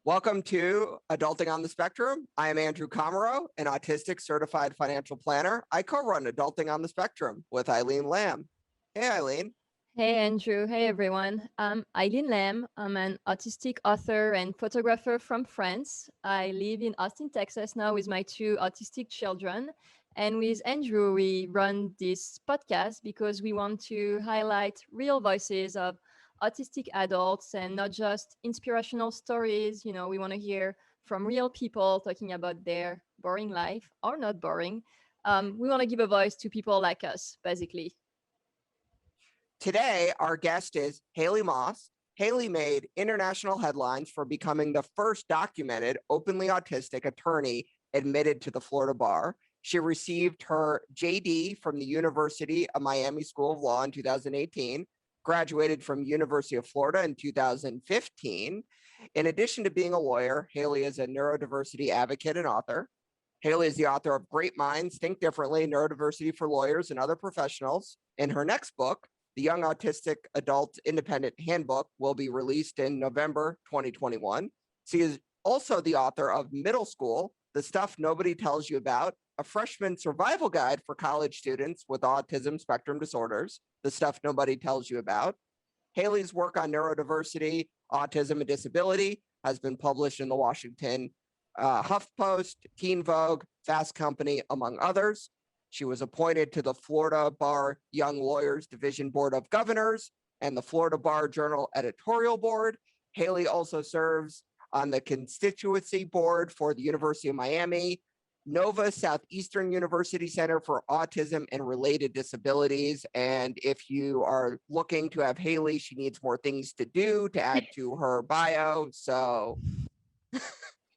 Welcome to Adulting on the Spectrum. I am Andrew Komarow, an autistic certified financial planner. I co-run Adulting on the Spectrum with Eileen Lamb. Hey, Eileen. Hey, Andrew. Hey, everyone. I'm Eileen Lamb. I'm an autistic author and photographer from France. I live in Austin, Texas now with my two autistic children. And with Andrew, we run this podcast because we want to highlight real voices of autistic adults and not just inspirational stories. You know, we want to hear from real people talking about their boring life or not boring. We want to give a voice to people like us, basically. Today, our guest is Haley Moss. Haley made international headlines for becoming the first documented openly autistic attorney admitted to the Florida bar. She received her JD from the University of Miami School of Law in 2018, graduated from University of Florida in 2015. In addition to being a lawyer, Haley is a neurodiversity advocate and author. Haley is the author of Great Minds Think Differently, Neurodiversity for Lawyers and Other Professionals. In her next book, the Young Autistic Adult Independent Handbook, will be released in November 2021. She is also the author of Middle School, The Stuff Nobody Tells You About, a freshman survival guide for college students with autism spectrum disorders, The Stuff Nobody Tells You About. Haley's work on neurodiversity, autism, and disability has been published in the Washington HuffPost, Teen Vogue, Fast Company, among others. She was appointed to the Florida Bar Young Lawyers Division Board of Governors and the Florida Bar Journal Editorial Board. Haley also serves on the constituency board for the University of Miami, Nova Southeastern University Center for Autism and Related Disabilities. And if you are looking to have Haley, she needs more things to do to add to her bio. So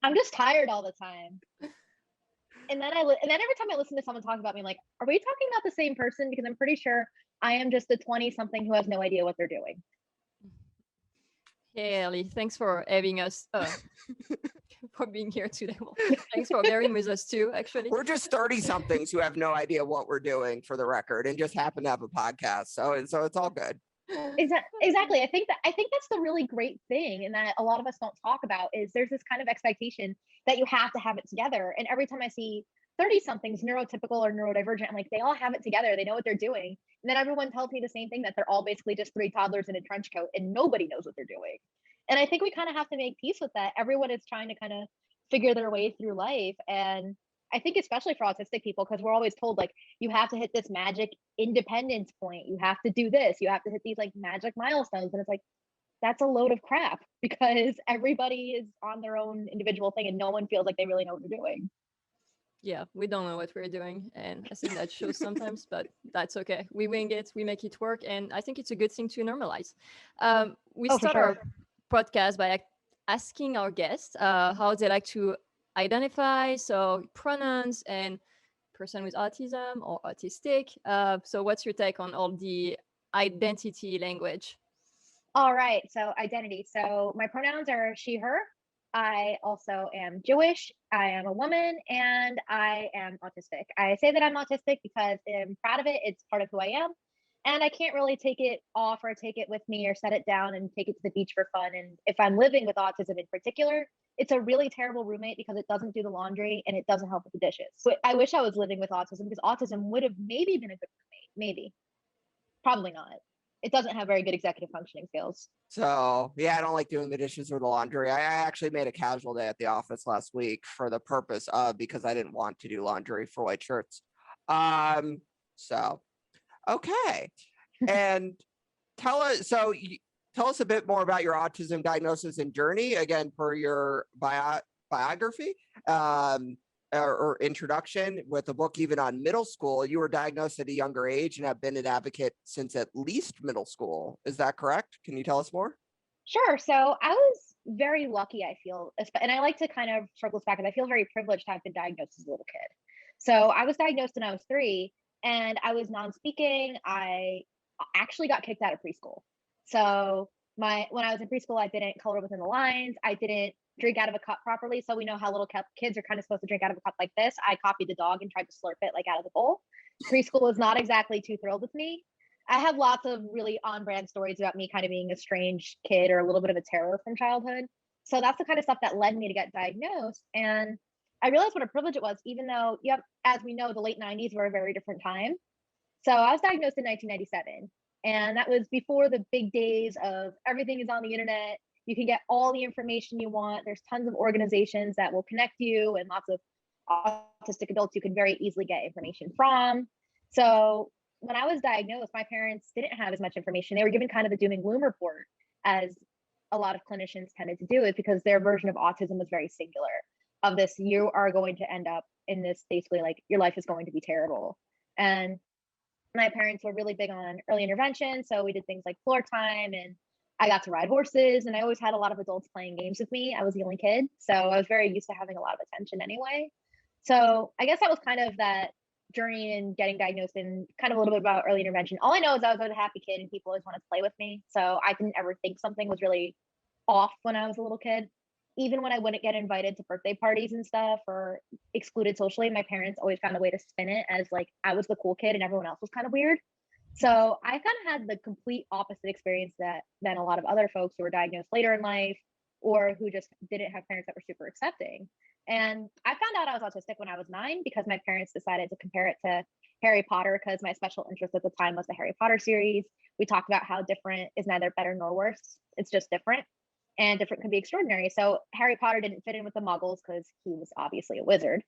I'm just tired all the time. And then every time I listen to someone talk about me, I'm like, are we talking about the same person? Because I'm pretty sure I am just a 20-something who has no idea what they're doing. Hey, Ellie, thanks for having us, for being here today. Well, thanks for bearing with us too, actually. We're just 30-somethings who have no idea what we're doing, for the record, and just happen to have a podcast. So it's all good. Exactly. I think that's the really great thing, and that a lot of us don't talk about, is there's this kind of expectation that you have to have it together. And every time I see 30-somethings, neurotypical or neurodivergent, I'm like, they all have it together. They know what they're doing. And then everyone tells me the same thing, that they're all basically just three toddlers in a trench coat and nobody knows what they're doing. And I think we kind of have to make peace with that. Everyone is trying to kind of figure their way through life. And I think especially for autistic people, because we're always told, like, you have to hit this magic independence point. You have to do this. You have to hit these like magic milestones. And it's like, that's a load of crap, because everybody is on their own individual thing and no one feels like they really know what they're doing. Yeah, we don't know what we're doing. And I think that shows sometimes, but that's okay. We wing it, we make it work. And I think it's a good thing to normalize. We start our podcast by asking our guests how they like to identify, so pronouns and person with autism or autistic. So what's your take on all the identity language? All right, so identity. So my pronouns are she, her. I also am Jewish, I am a woman, and I am autistic. I say that I'm autistic because I'm proud of it. It's part of who I am. And I can't really take it off or take it with me or set it down and take it to the beach for fun. And if I'm living with autism in particular, it's a really terrible roommate because it doesn't do the laundry and it doesn't help with the dishes. So I wish I was living with autism, because autism would have maybe been a good roommate. Maybe. Probably not. It doesn't have very good executive functioning skills. So yeah, I don't like doing the dishes or the laundry. I actually made a casual day at the office last week for the purpose of, because I didn't want to do laundry for white shirts. So, okay. And tell us a bit more about your autism diagnosis and journey, again, per your biography or introduction with a book even on middle school. You were diagnosed at a younger age and have been an advocate since at least middle school. Is that correct? Can you tell us more? Sure. So I was very lucky, I feel, and I like to kind of circle this back, because I feel very privileged to have been diagnosed as a little kid. So I was diagnosed when I was 3, and I was non-speaking. I actually got kicked out of preschool. So when I was in preschool, I didn't color within the lines. I didn't drink out of a cup properly. So we know how little kids are kind of supposed to drink out of a cup like this. I copied the dog and tried to slurp it like out of the bowl. Preschool was not exactly too thrilled with me. I have lots of really on-brand stories about me kind of being a strange kid or a little bit of a terror from childhood. So that's the kind of stuff that led me to get diagnosed. And I realized what a privilege it was, even though, yep, as we know, the late 90s were a very different time. So I was diagnosed in 1997. And that was before the big days of everything is on the internet. You can get all the information you want. There's tons of organizations that will connect you and lots of autistic adults you can very easily get information from. So when I was diagnosed, my parents didn't have as much information. They were given kind of the doom and gloom report, as a lot of clinicians tended to do it, because their version of autism was very singular, of this, you are going to end up in this, basically like your life is going to be terrible. And my parents were really big on early intervention. So we did things like floor time, and I got to ride horses, and I always had a lot of adults playing games with me. I was the only kid. So I was very used to having a lot of attention anyway. So I guess that was kind of that journey in getting diagnosed, and kind of a little bit about early intervention. All I know is I was a happy kid and people always wanted to play with me. So I didn't ever think something was really off when I was a little kid. Even when I wouldn't get invited to birthday parties and stuff, or excluded socially, my parents always found a way to spin it as like I was the cool kid and everyone else was kind of weird. So I kind of had the complete opposite experience than a lot of other folks who were diagnosed later in life, or who just didn't have parents that were super accepting. And I found out I was autistic when I was 9 because my parents decided to compare it to Harry Potter, because my special interest at the time was the Harry Potter series. We talked about how different is neither better nor worse. It's just different, and different can be extraordinary. So Harry Potter didn't fit in with the Muggles because he was obviously a wizard.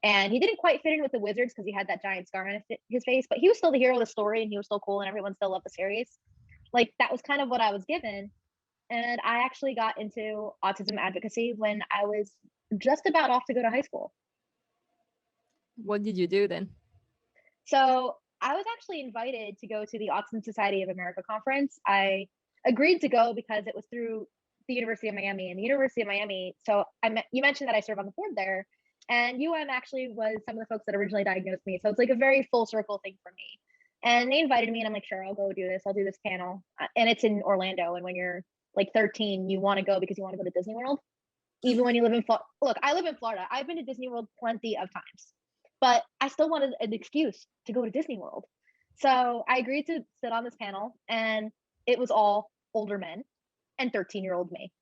And he didn't quite fit in with the wizards because he had that giant scar on his face, but he was still the hero of the story and he was still cool and everyone still loved the series. Like, that was kind of what I was given. And I actually got into autism advocacy when I was just about off to go to high school. What did you do then? So I was actually invited to go to the Autism Society of America conference. I agreed to go because it was through the University of Miami, and the University of Miami. So you mentioned that I serve on the board there, and actually was some of the folks that originally diagnosed me. So it's like a very full circle thing for me. And they invited me, and I'm like, sure, I'll go do this. I'll do this panel. And it's in Orlando. And when you're like 13, you want to go because you want to go to Disney World. Even when you live in Florida. Look, I live in Florida. I've been to Disney World plenty of times, but I still wanted an excuse to go to Disney World. So I agreed to sit on this panel, and it was all older men and 13-year-old me.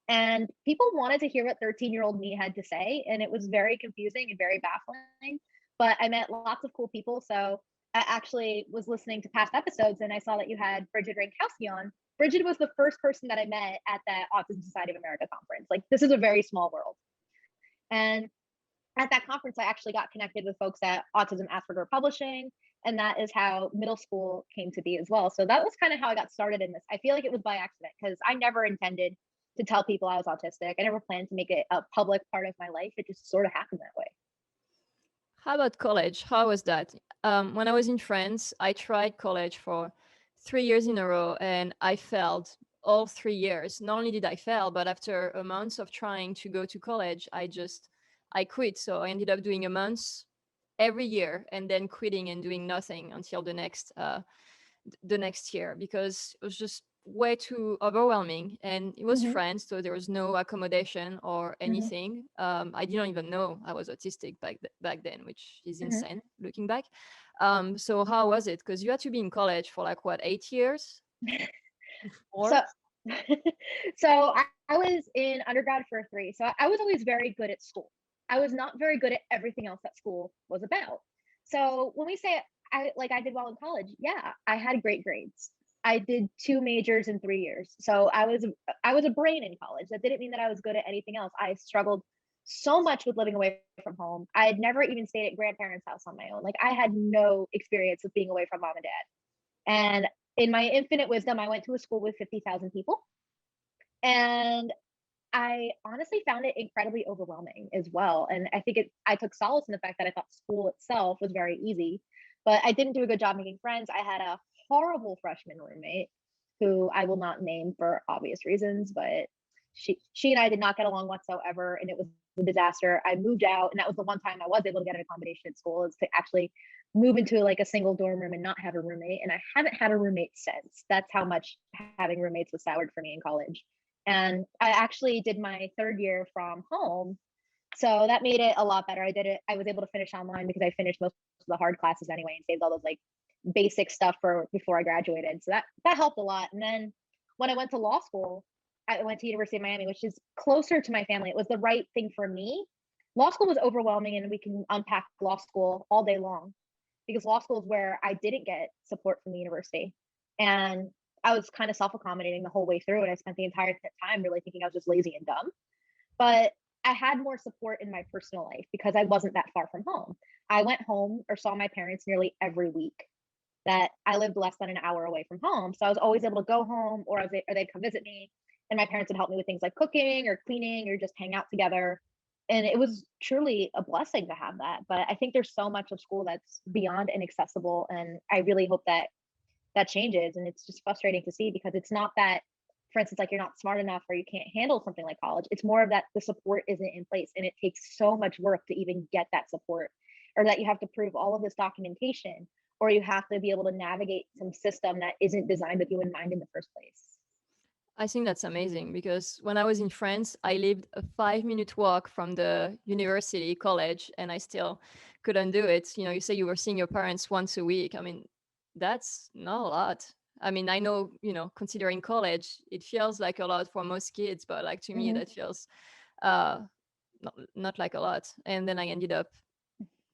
And people wanted to hear what 13-year-old me had to say, and it was very confusing and very baffling. But I met lots of cool people. So I actually was listening to past episodes, and I saw that you had Bridget Rankowski on. Bridget was the first person that I met at that Autism Society of America conference. Like, this is a very small world. And at that conference, I actually got connected with folks at Autism Asperger Publishing, and that is how middle school came to be as well. So that was kind of how I got started in this. I feel like it was by accident, because I never intended to tell people I was autistic. I never planned to make it a public part of my life. It just sort of happened that way. How about college? How was that? When I was in France, I tried college for 3 years in a row, and I failed all 3 years. Not only did I fail, but after a month of trying to go to college, I quit. So I ended up doing a month every year, and then quitting and doing nothing until the next year, because it was just way too overwhelming. And it was France, so there was no accommodation or anything. I didn't even know I was autistic back then, which is insane looking back. So how was it? Because you had to be in college for like what, 8 years? So I was in undergrad for 3. So I was always very good at school. I was not very good at everything else that school was about. So when we say I did well in college, yeah, I had great grades. I did 2 majors in 3 years. So I was a brain in college. That didn't mean that I was good at anything else. I struggled so much with living away from home. I had never even stayed at grandparents' house on my own. Like, I had no experience with being away from mom and dad. And in my infinite wisdom, I went to a school with 50,000 people. And I honestly found it incredibly overwhelming as well. And I think I took solace in the fact that I thought school itself was very easy, but I didn't do a good job making friends. I had a horrible freshman roommate who I will not name for obvious reasons, but she and I did not get along whatsoever, and it was a disaster. I moved out, and that was the one time I was able to get an accommodation at school, is to actually move into like a single dorm room and not have a roommate. And I haven't had a roommate since. That's how much having roommates was soured for me in college. And I actually did my 3rd year from home, so that made it a lot better. I was able to finish online because I finished most of the hard classes anyway, and saved all those like basic stuff for before I graduated. So that helped a lot. And then when I went to law school, I went to University of Miami, which is closer to my family. It was the right thing for me. Law school was overwhelming, and we can unpack law school all day long, because law school is where I didn't get support from the university. And I was kind of self-accommodating the whole way through, and I spent the entire time really thinking I was just lazy and dumb. But I had more support in my personal life because I wasn't that far from home. I went home or saw my parents nearly every week. That I lived less than an hour away from home. So I was always able to go home, or they'd come visit me, and my parents would help me with things like cooking or cleaning or just hang out together. And it was truly a blessing to have that. But I think there's so much of school that's beyond inaccessible. And I really hope that that changes. And it's just frustrating to see, because it's not that, for instance, like you're not smart enough or you can't handle something like college. It's more of that the support isn't in place, and it takes so much work to even get that support, or that you have to prove all of this documentation, or you have to be able to navigate some system that isn't designed with you in mind in the first place. I think that's amazing, because when I was in France, I lived a 5-minute walk from the university college, and I still couldn't do it. You know, you say you were seeing your parents once a week. I mean, that's not a lot. I mean, I know, you know, considering college, it feels like a lot for most kids, but like to me, that feels uh, not like a lot. And then I ended up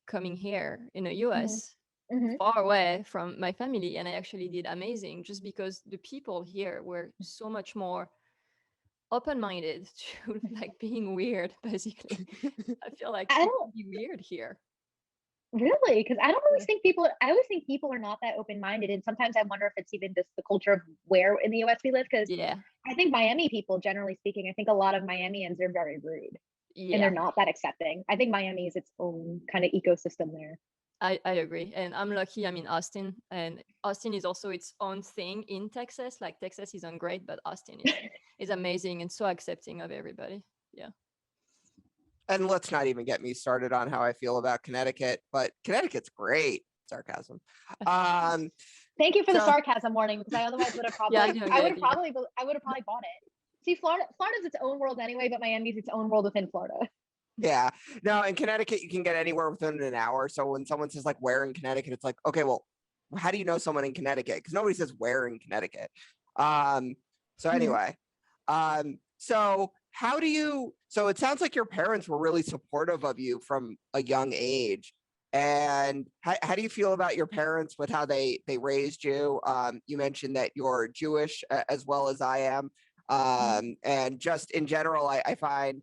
coming here in the US, far away from my family, and I actually did amazing, just because the people here were so much more open-minded to like being weird, basically. I feel like I people don't be weird here. really, because I don't always think people. I always think people are not that open-minded, and sometimes I wonder if it's even just the culture of where in the U.S. we live. Because Yeah, I think Miami people, generally speaking, I think a lot of Miamians are very rude, and yeah, they're not that accepting. I think Miami is its own kind of ecosystem there. I agree. And I'm lucky I'm in Austin, and Austin is also its own thing in Texas. Like Texas isn't great, but Austin is amazing and so accepting of everybody. Yeah. And let's not even get me started on how I feel about Connecticut, but Connecticut's great. Sarcasm. Thank you for the So sarcasm warning, because I otherwise would have probably, Yeah, I don't I would get have it. probably, I would have probably bought it. See, Florida's its own world anyway, but Miami's its own world within Florida. yeah, no, in Connecticut you can get anywhere within an hour. So when someone says like where in Connecticut, it's like, okay, well, how do you know someone in Connecticut? Because nobody says where in Connecticut. So anyway, so how do you? So it sounds like your parents were really supportive of you from a young age. And how do you feel about your parents with how they raised you? You mentioned that you're Jewish as well as I am. And just in general, I find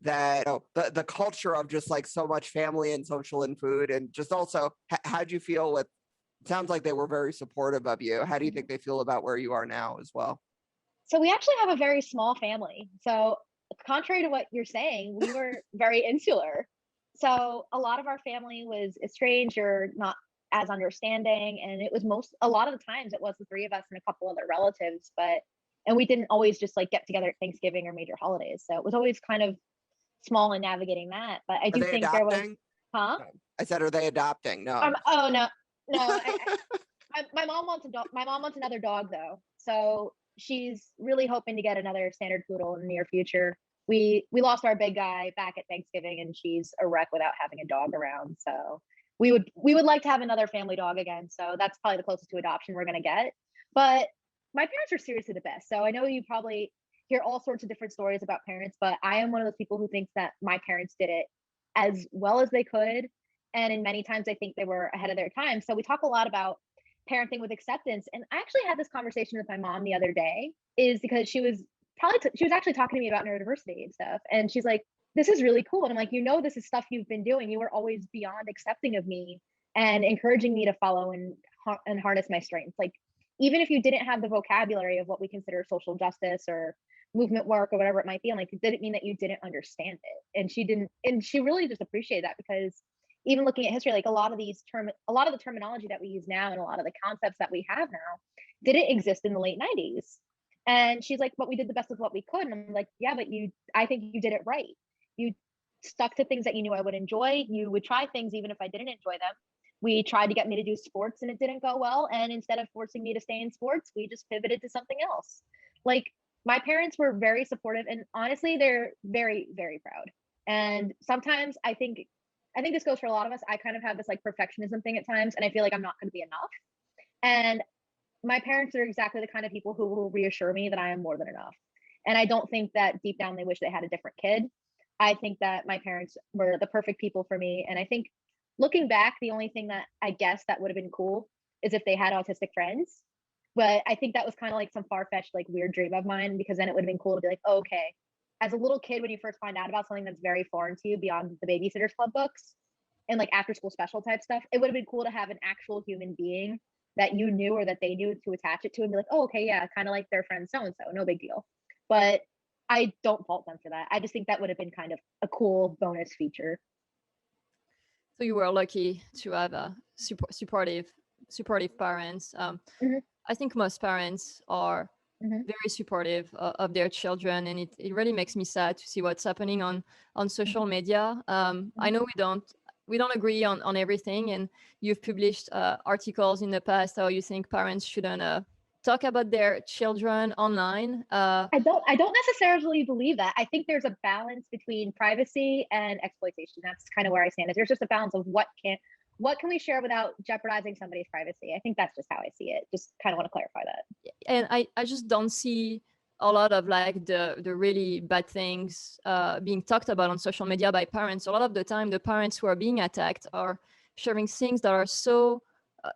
that the culture of just like so much family and social and food, and just also how'd you feel with, it sounds like they were very supportive of you. How do you think they feel about where you are now as well? So we actually have a very small family. So contrary to what you're saying, we were very insular. So a lot of our family was estranged or not as understanding, and it was a lot of the times it was the three of us and a couple other relatives, and we didn't always just like get together at Thanksgiving or major holidays. So it was always kind of small in navigating that. But I Are do they think there was, adopting? huh? I said, are they adopting? No. Oh no, no. My mom wants a dog. My mom wants another dog though, so she's really hoping to get another standard poodle in the near future. We lost our big guy back at Thanksgiving, and she's a wreck without having a dog around. So we would like to have another family dog again. So that's probably the closest to adoption we're gonna get. But my parents are seriously the best. So I know you probably hear all sorts of different stories about parents, but I am one of those people who thinks that my parents did it as well as they could. And in many times, I think they were ahead of their time. So we talk a lot about parenting with acceptance. And I actually had this conversation with my mom the other day, is because she was she was actually talking to me about neurodiversity and stuff. And she's like, this is really cool. And I'm like, this is stuff you've been doing. You were always beyond accepting of me and encouraging me to follow and harness my strengths. Like, even if you didn't have the vocabulary of what we consider social justice or movement work or whatever it might be, I'm like, it didn't mean that you didn't understand it. And she really just appreciated that, because even looking at history, like a lot of the terminology that we use now and a lot of the concepts that we have now didn't exist in the late 90s. And she's like, but we did the best with what we could. And I'm like, yeah, but I think you did it right. You stuck to things that you knew I would enjoy. You would try things even if I didn't enjoy them. We tried to get me to do sports and it didn't go well. And instead of forcing me to stay in sports, we just pivoted to something else. Like, my parents were very supportive, and honestly, they're very, very proud. And sometimes I think this goes for a lot of us. I kind of have this like perfectionism thing at times, and I feel like I'm not going to be enough. And my parents are exactly the kind of people who will reassure me that I am more than enough. And I don't think that deep down they wish they had a different kid. I think that my parents were the perfect people for me. And I think looking back, the only thing that I guess that would have been cool is if they had autistic friends. But I think that was kind of like some far-fetched, like weird dream of mine, because then it would have been cool to be like, oh, okay, as a little kid, when you first find out about something that's very foreign to you beyond the Babysitter's Club books and like after school special type stuff, it would have been cool to have an actual human being that you knew or that they knew to attach it to and be like, oh, okay, yeah, kind of like their friend so-and-so, no big deal. But I don't fault them for that. I just think that would have been kind of a cool bonus feature. So you were lucky to have a supportive parents. I think most parents are very supportive of their children, and it really makes me sad to see what's happening on social media. I know we don't agree on everything, and you've published articles in the past how you think parents shouldn't talk about their children online. I don't necessarily believe that. I think there's a balance between privacy and exploitation. That's kind of where I stand. Is there's just a balance of what can we share without jeopardizing somebody's privacy. I think that's just how I see it. Just kind of want to clarify that. And I just don't see a lot of like the really bad things being talked about on social media by parents. A lot of the time, the parents who are being attacked are sharing things that are so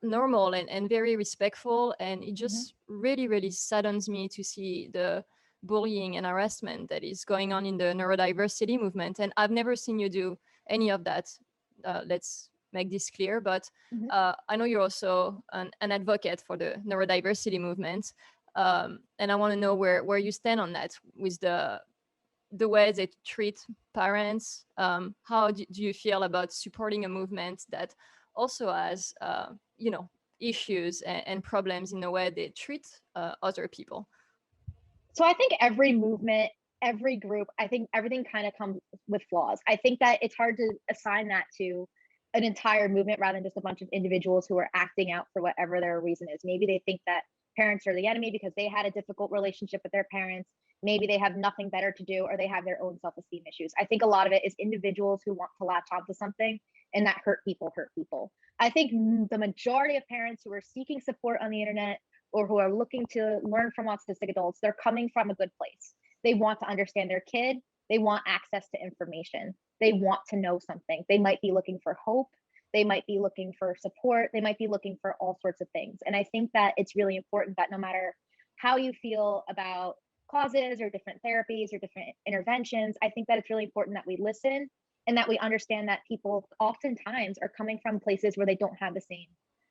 normal and very respectful. And it just really, really saddens me to see the bullying and harassment that is going on in the neurodiversity movement. And I've never seen you do any of that. Let's make this clear, but I know you're also an advocate for the neurodiversity movement. And I want to know where you stand on that with the way they treat parents. How do you feel about supporting a movement that also has, issues and problems in the way they treat other people? So I think every movement, every group, I think everything kind of comes with flaws. I think that it's hard to assign that to an entire movement rather than just a bunch of individuals who are acting out for whatever their reason is. Maybe they think that parents are the enemy because they had a difficult relationship with their parents. Maybe they have nothing better to do, or they have their own self-esteem issues. I think a lot of it is individuals who want to latch onto something, and that hurt people. I think the majority of parents who are seeking support on the internet or who are looking to learn from autistic adults, they're coming from a good place. They want to understand their kid. They want access to information. They want to know something. They might be looking for hope. They might be looking for support. They might be looking for all sorts of things. And I think that it's really important that no matter how you feel about causes or different therapies or different interventions, I think that it's really important that we listen and that we understand that people oftentimes are coming from places where they don't have the same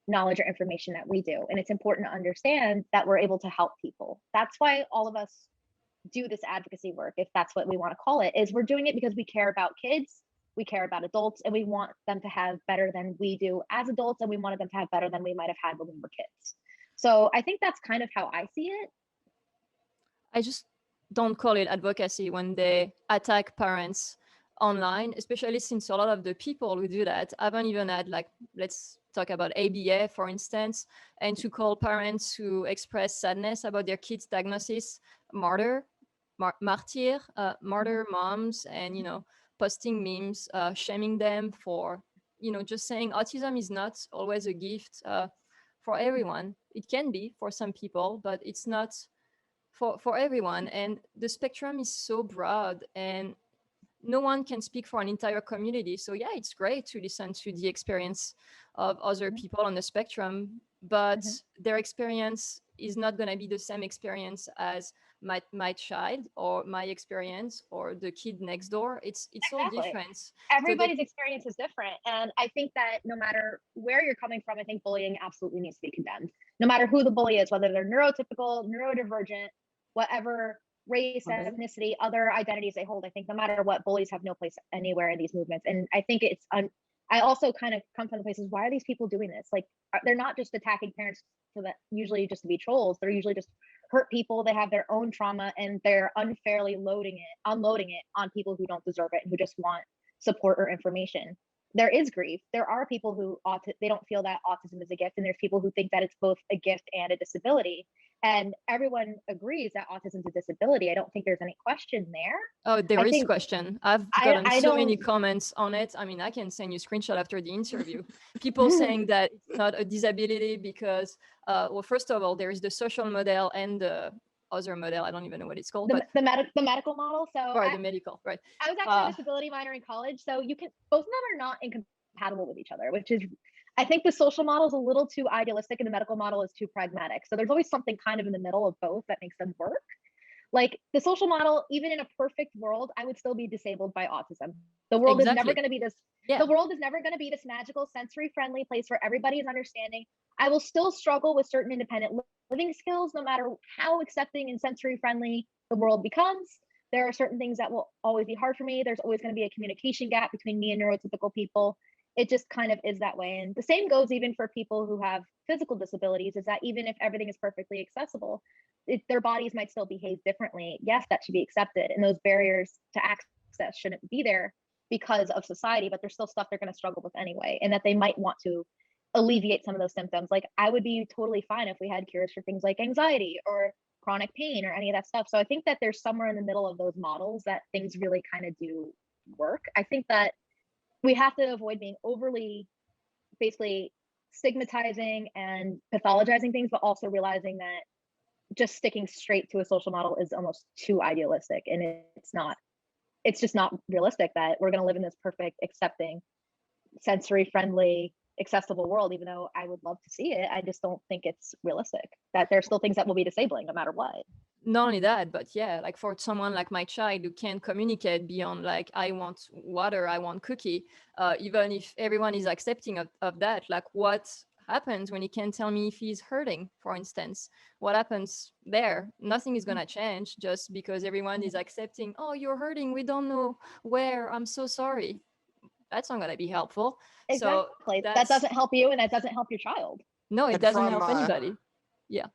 knowledge or information that we do. And it's important to understand that we're able to help people. That's why all of us do this advocacy work, if that's what we want to call it, is we're doing it because we care about kids, we care about adults, and we want them to have better than we do as adults, and we wanted them to have better than we might have had when we were kids. So I think that's kind of how I see it. I just don't call it advocacy when they attack parents online, especially since a lot of the people who do that haven't even had, like, let's talk about ABA, for instance, and to call parents who express sadness about their kids' diagnosis martyr moms, and, posting memes, shaming them for, just saying autism is not always a gift for everyone. It can be for some people, but it's not for everyone. And the spectrum is so broad, and no one can speak for an entire community. So yeah, it's great to listen to the experience of other people on the spectrum, but their experience is not going to be the same experience as my child or my experience or the kid next door. It's all different. Everybody's experience is different. And I think that no matter where you're coming from, I think bullying absolutely needs to be condemned. No matter who the bully is, whether they're neurotypical, neurodivergent, whatever race, ethnicity, other identities they hold, I think no matter what, bullies have no place anywhere in these movements. And I think I also kind of come from the places, why are these people doing this? Like, they're not just attacking parents for that, usually just to be trolls. They're usually just hurt people. They have their own trauma, and they're unfairly unloading it on people who don't deserve it and who just want support or information. There is grief. There are people who they don't feel that autism is a gift, and there's people who think that it's both a gift and a disability. And everyone agrees that autism is a disability. I don't think there's any question there. Oh, there is question. I've gotten so many comments on it. I mean, I can send you a screenshot after the interview. People saying that it's not a disability because, well, first of all, there is the social model and the other model. I don't even know what it's called. The medical model. So the medical, right. I was actually a disability minor in college. So both of them are not incompatible with each other, which is, I think the social model is a little too idealistic and the medical model is too pragmatic. So there's always something kind of in the middle of both that makes them work. Like the social model, even in a perfect world, I would still be disabled by autism. The world is never going to be this. Yeah. The world is never going to be this magical, sensory-friendly place where everybody is understanding. I will still struggle with certain independent living skills, no matter how accepting and sensory-friendly the world becomes. There are certain things that will always be hard for me. There's always going to be a communication gap between me and neurotypical people. It just kind of is that way. And the same goes even for people who have physical disabilities, is that even if everything is perfectly accessible, their bodies might still behave differently. Yes, that should be accepted. And those barriers to access shouldn't be there because of society, but there's still stuff they're going to struggle with anyway. And that they might want to alleviate some of those symptoms. Like I would be totally fine if we had cures for things like anxiety or chronic pain or any of that stuff. So I think that there's somewhere in the middle of those models that things really kind of do work. I think that we have to avoid being overly basically stigmatizing and pathologizing things, but also realizing that just sticking straight to a social model is almost too idealistic. And it's just not realistic that we're going to live in this perfect, accepting, sensory friendly, accessible world, even though I would love to see it. I just don't think it's realistic, that there's still things that will be disabling no matter what. Not only that, but yeah, like for someone like my child who can't communicate beyond like, I want water, I want cookie, even if everyone is accepting of that, like what happens when he can't tell me if he's hurting, for instance? What happens there? Nothing is going to change just because everyone is accepting, oh, you're hurting, we don't know where, I'm so sorry. That's not going to be helpful. Exactly. So that doesn't help you and that doesn't help your child. No, it doesn't help anybody. Yeah.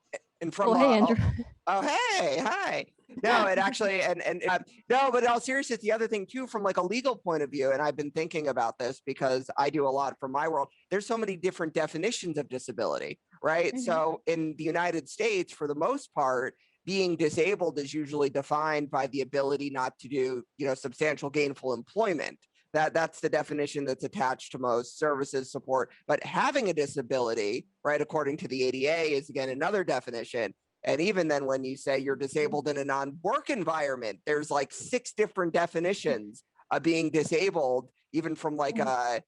And from hey, Andrew. Hey, hi. No, it actually, no, but in all seriousness, the other thing too, from like a legal point of view, and I've been thinking about this because I do a lot for my world, there's so many different definitions of disability, right? Mm-hmm. So in the United States, for the most part, being disabled is usually defined by the ability not to do, substantial gainful employment. That's the definition that's attached to most services support. But having a disability, right, according to the ADA, is again another definition. And even then, when you say you're disabled in a non-work environment, there's like 6 different definitions of being disabled, even from like a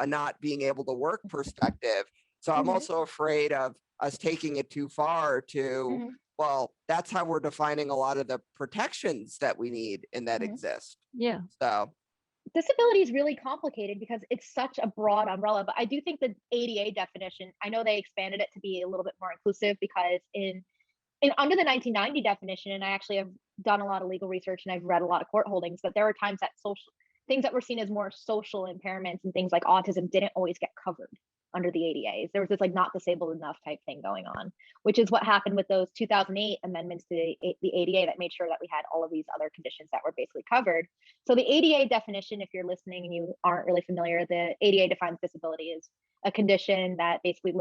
not being able to work perspective. So I'm also afraid of us taking it too far to, well, that's how we're defining a lot of the protections that we need and that exist. Yeah. So disability is really complicated because it's such a broad umbrella, but I do think the ADA definition, I know they expanded it to be a little bit more inclusive because in under the 1990 definition, and I actually have done a lot of legal research and I've read a lot of court holdings, that there are times that things that were seen as more social impairments and things like autism didn't always get covered under the ADAs. There was this like not disabled enough type thing going on, which is what happened with those 2008 amendments to the ADA that made sure that we had all of these other conditions that were basically covered. So the ADA definition, if you're listening and you aren't really familiar, the ADA defines disability as a condition that basically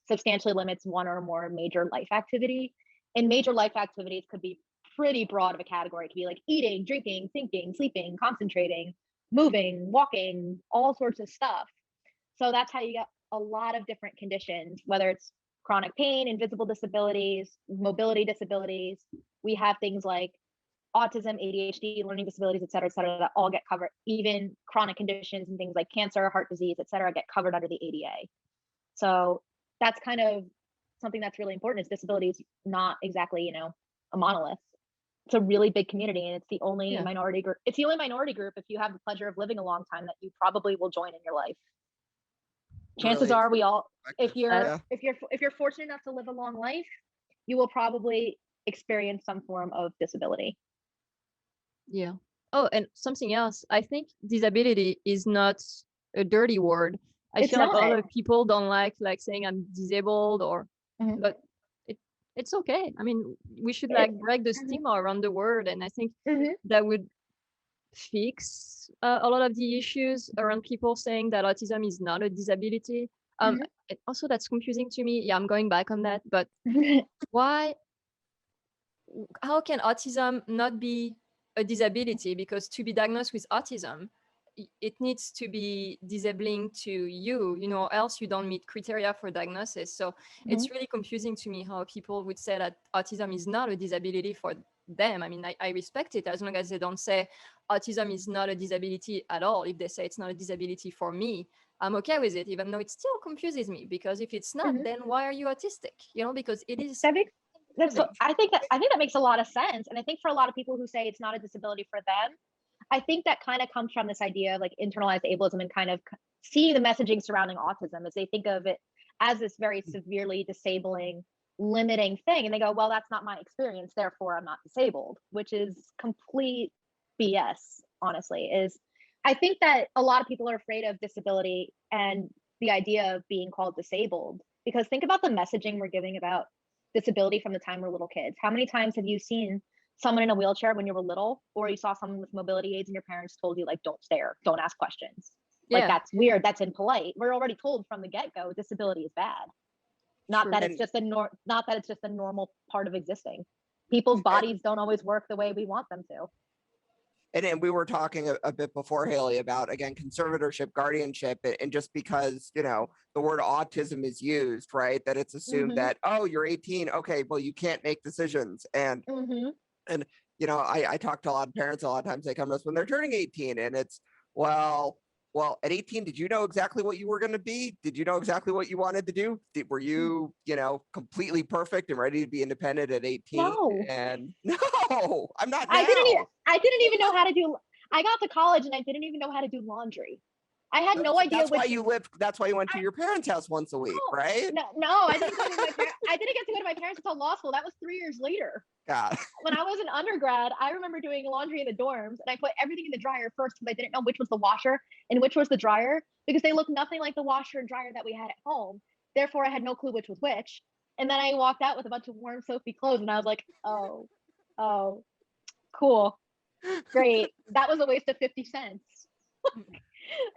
substantially limits one or more major life activity. And major life activities could be pretty broad of a category. It could be like eating, drinking, thinking, sleeping, concentrating, moving, walking, all sorts of stuff. So that's how you get a lot of different conditions, whether it's chronic pain, invisible disabilities, mobility disabilities. We have things like autism, ADHD, learning disabilities, et cetera, that all get covered. Even chronic conditions and things like cancer, heart disease, et cetera, get covered under the ADA. So that's kind of something that's really important, is disability is not exactly, a monolith. It's a really big community, and it's the only minority group. It's the only minority group, if you have the pleasure of living a long time, that you probably will join in your life. Chances are we all, if you're fortunate enough to live a long life, you will probably experience some form of disability. Yeah. Oh, and something else. I think disability is not a dirty word. I feel like a lot of people don't like saying I'm disabled or, but it's okay. I mean, we should break the stigma around the word, and I think that would fix a lot of the issues around people saying that autism is not a disability. Also, that's confusing to me. Yeah, I'm going back on that. But how can autism not be a disability? Because to be diagnosed with autism, it needs to be disabling to you, or else you don't meet criteria for diagnosis. So it's really confusing to me how people would say that autism is not a disability for them. I mean, I respect it as long as they don't say autism is not a disability at all. If they say it's not a disability for me, I'm okay with it, even though it still confuses me, because if it's not, then why are you autistic? Because it is. I think that makes a lot of sense. And I think for a lot of people who say it's not a disability for them, I think that kind of comes from this idea of like internalized ableism and kind of seeing the messaging surrounding autism as they think of it as this very severely disabling, limiting thing. And they go, well, that's not my experience, therefore I'm not disabled, which is complete BS, honestly. I think that a lot of people are afraid of disability and the idea of being called disabled, because think about the messaging we're giving about disability from the time we're little kids. How many times have you seen someone in a wheelchair when you were little, or you saw someone with mobility aids and your parents told you, like, don't stare, don't ask questions? Like, that's weird, that's impolite. We're already told from the get-go disability is bad. Not that it's just a normal part of existing. People's bodies don't always work the way we want them to. And we were talking a bit before, Haley, about, again, conservatorship, guardianship, and just because, the word autism is used, right, that it's assumed that, oh, you're 18, okay, well, you can't make decisions. And, I talk to a lot of parents a lot of times. They come to us when they're turning 18, and it's, well, at 18, did you know exactly what you were going to be? Did you know exactly what you wanted to do? Were you, completely perfect and ready to be independent at 18? No. And no, I'm not now. I didn't even know how to do, I got to college and I didn't even know how to do laundry. I had no idea. That's why you went to your parents' house once a week, right? No, I didn't get to go to my parents until law school. That was 3 years later. God. When I was an undergrad, I remember doing laundry in the dorms, and I put everything in the dryer first because I didn't know which was the washer and which was the dryer, because they looked nothing like the washer and dryer that we had at home. Therefore, I had no clue which was which. And then I walked out with a bunch of warm, soapy clothes, and I was like, oh, cool, great. That was a waste of 50 cents.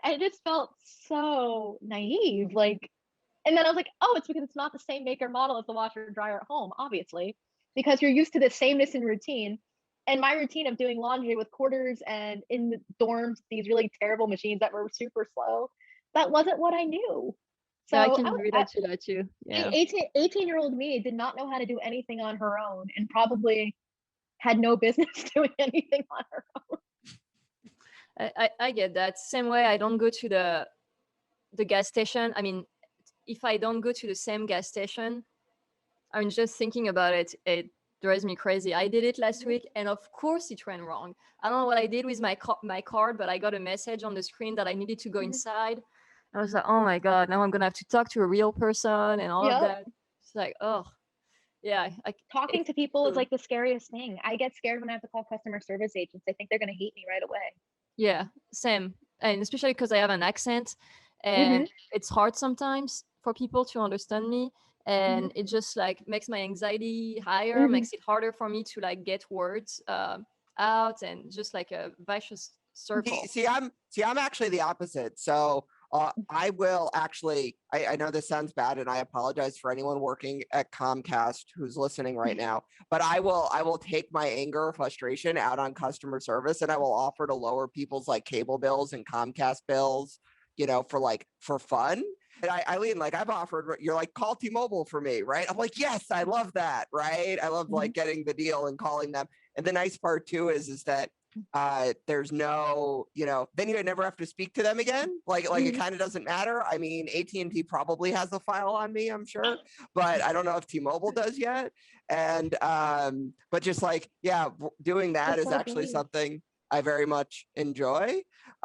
I just felt so naive. And then I was like, oh, it's because it's not the same make or model as the washer and dryer at home, obviously, because you're used to the sameness in routine. And my routine of doing laundry with quarters and in the dorms, these really terrible machines that were super slow, that wasn't what I knew. So I can relate to that too. Yeah. 18-year-old me did not know how to do anything on her own, and probably had no business doing anything on her own. I get that. Same way, I don't go to the gas station. I mean, if I don't go to the same gas station, I'm just thinking about it. It drives me crazy. I did it last week, and of course it went wrong. I don't know what I did with my card, but I got a message on the screen that I needed to go inside. I was like, oh my God, now I'm going to have to talk to a real person and all of that. It's like, oh, yeah. Talking to people is like the scariest thing. I get scared when I have to call customer service agents. I think they're going to hate me right away. Yeah, same. And especially because I have an accent, and it's hard sometimes for people to understand me. And it just like makes my anxiety higher, makes it harder for me to like get words out, and just like a vicious circle. See, I'm actually the opposite. So I will actually, I know this sounds bad, and I apologize for anyone working at Comcast who's listening right now, but I will take my anger or frustration out on customer service, and I will offer to lower people's like cable bills and Comcast bills, for fun. And Eileen, like I've offered, you're like, call T-Mobile for me, right? I'm like, yes, I love that, right? I love like getting the deal and calling them. And the nice part too is that there's no, then you never have to speak to them again. Like it kind of doesn't matter. I mean, AT&T probably has a file on me, I'm sure, but I don't know if T-Mobile does yet. And but just like, doing that is actually something I very much enjoy.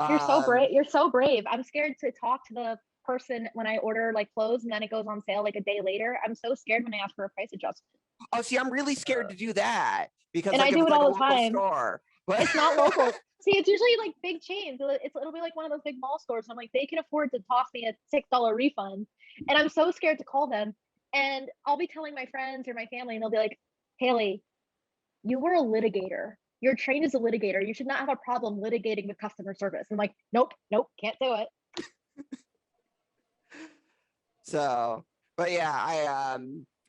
You're so brave. You're so brave. I'm scared to talk to the person when I order like clothes and then it goes on sale like a day later. I'm so scared when I ask for a price adjustment. Oh, see, I'm really scared to do that because I do it all the time. Store. But it's not local. See, it's usually like big chains. It'll be like one of those big mall stores. I'm like, they can afford to toss me a $6 refund. And I'm so scared to call them. And I'll be telling my friends or my family, and they'll be like, Haley, you were a litigator. You're trained as a litigator. You should not have a problem litigating with customer service. I'm like, nope, can't do it. So, but yeah,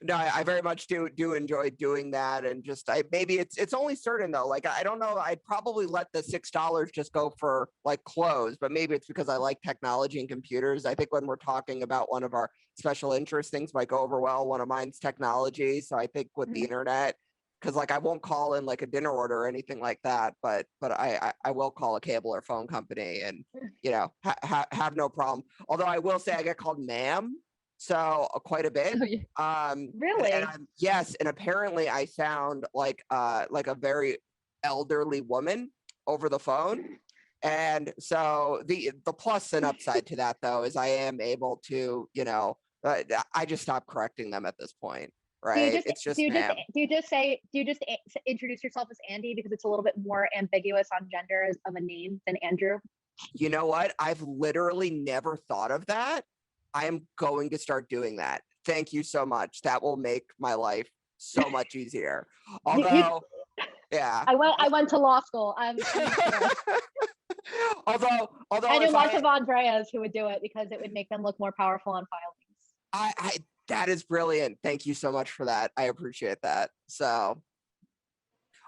No, I very much do enjoy doing that, and just maybe it's only certain though. Like I don't know, I'd probably let the $6 just go for like clothes, but maybe it's because I like technology and computers. I think when we're talking about one of our special interest things might go over well. One of mine's technology, so I think with the internet, because like I won't call in like a dinner order or anything like that, but I will call a cable or phone company and have no problem. Although I will say I get called ma'am. So quite a bit. Oh, yeah. Really? Yes, and apparently I sound like a very elderly woman over the phone. And so the plus and upside to that though is I am able to, I just stop correcting them at this point, right? It's just ma'am. Do you just introduce yourself as Andy because it's a little bit more ambiguous on gender of a name than Andrew? You know what? I've literally never thought of that. I am going to start doing that. Thank you so much. That will make my life so much easier. Although, yeah. I went to law school. although I knew lots of Andreas who would do it because it would make them look more powerful on filings. That is brilliant. Thank you so much for that. I appreciate that. So,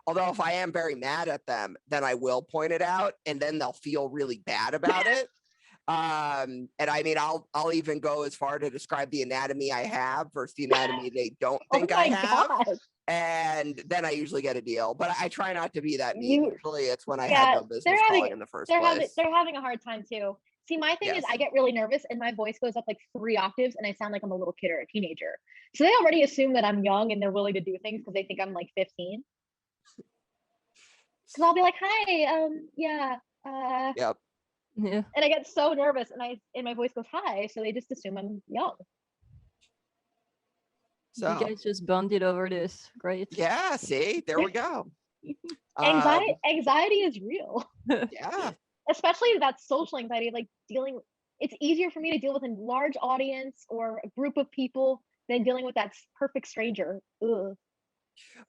although if I am very mad at them, then I will point it out and then they'll feel really bad about it. And I mean, I'll even go as far to describe the anatomy I have versus the anatomy they don't think I have. God. And then I usually get a deal, but I try not to be that mean. Usually it's when I had no business calling in the first place. They're having a hard time too. See, my thing is I get really nervous and my voice goes up like 3 octaves and I sound like I'm a little kid or a teenager. So they already assume that I'm young and they're willing to do things because they think I'm like 15. Because I'll be like, hi, Yep. Yeah. And I get so nervous and my voice goes high, so they just assume I'm young. So you guys just bonded over this. Great. Yeah, see, there we go. Anxiety is real. Yeah. Especially that social anxiety, like it's easier for me to deal with a large audience or a group of people than dealing with that perfect stranger. Ugh.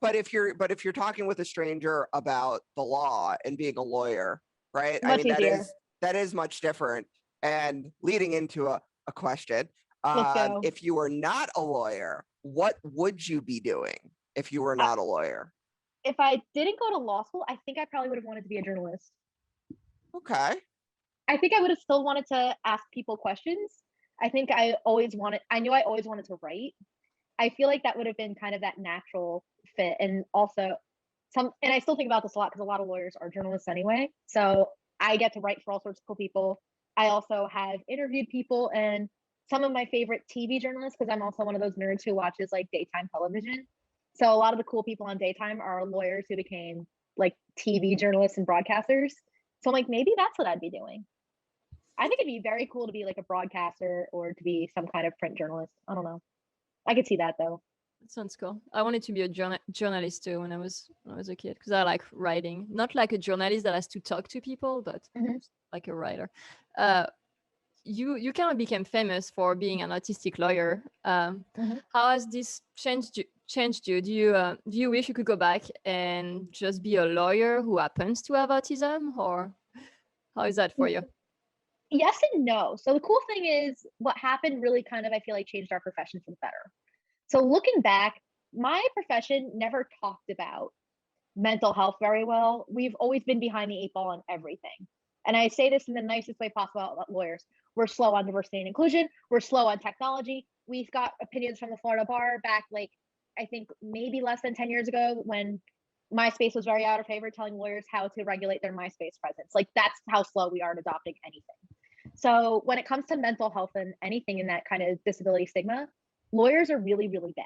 But if you're talking with a stranger about the law and being a lawyer, right? Much easier. That is much different. And leading into a question, if you were not a lawyer, what would you be doing if you were not a lawyer? If I didn't go to law school, I think I probably would have wanted to be a journalist. Okay. I think I would have still wanted to ask people questions. I knew I always wanted to write. I feel like that would have been kind of that natural fit. And also and I still think about this a lot because a lot of lawyers are journalists anyway. So I get to write for all sorts of cool people. I also have interviewed people and some of my favorite TV journalists, because I'm also one of those nerds who watches like daytime television. So a lot of the cool people on daytime are lawyers who became like TV journalists and broadcasters. So I'm like, maybe that's what I'd be doing. I think it'd be very cool to be like a broadcaster or to be some kind of print journalist. I don't know. I could see that though. That sounds cool. I wanted to be a journalist too when I was a kid because I like writing. Not like a journalist that has to talk to people, but like a writer. You kind of became famous for being an autistic lawyer. How has this changed you? Do you wish you could go back and just be a lawyer who happens to have autism, or how is that for you? Yes and no. So the cool thing is what happened really kind of, I feel like, changed our profession for the better. So looking back, my profession never talked about mental health very well. We've always been behind the 8 ball on everything. And I say this in the nicest way possible about lawyers. We're slow on diversity and inclusion. We're slow on technology. We've got opinions from the Florida bar back, like, I think maybe less than 10 years ago when MySpace was very out of favor, telling lawyers how to regulate their MySpace presence. Like, that's how slow we are in adopting anything. So when it comes to mental health and anything in that kind of disability stigma, lawyers are really, really bad.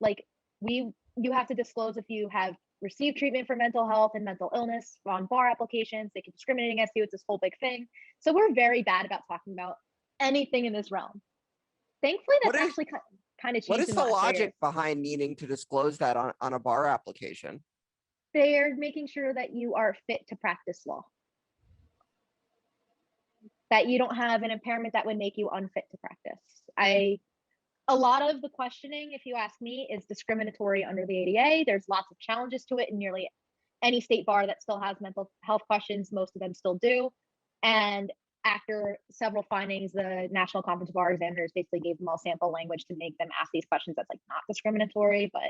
Like, you have to disclose if you have received treatment for mental health and mental illness on bar applications. They can discriminate against you. It's this whole big thing. So we're very bad about talking about anything in this realm. Thankfully, that's actually kind of changed. What is the logic behind needing to disclose that on a bar application? They're making sure that you are fit to practice law. That you don't have an impairment that would make you unfit to practice. A lot of the questioning, if you ask me, is discriminatory under the ADA. There's lots of challenges to it in nearly any state bar that still has mental health questions. Most of them still do. And after several findings, the National Conference of Bar Examiners basically gave them all sample language to make them ask these questions that's like not discriminatory, but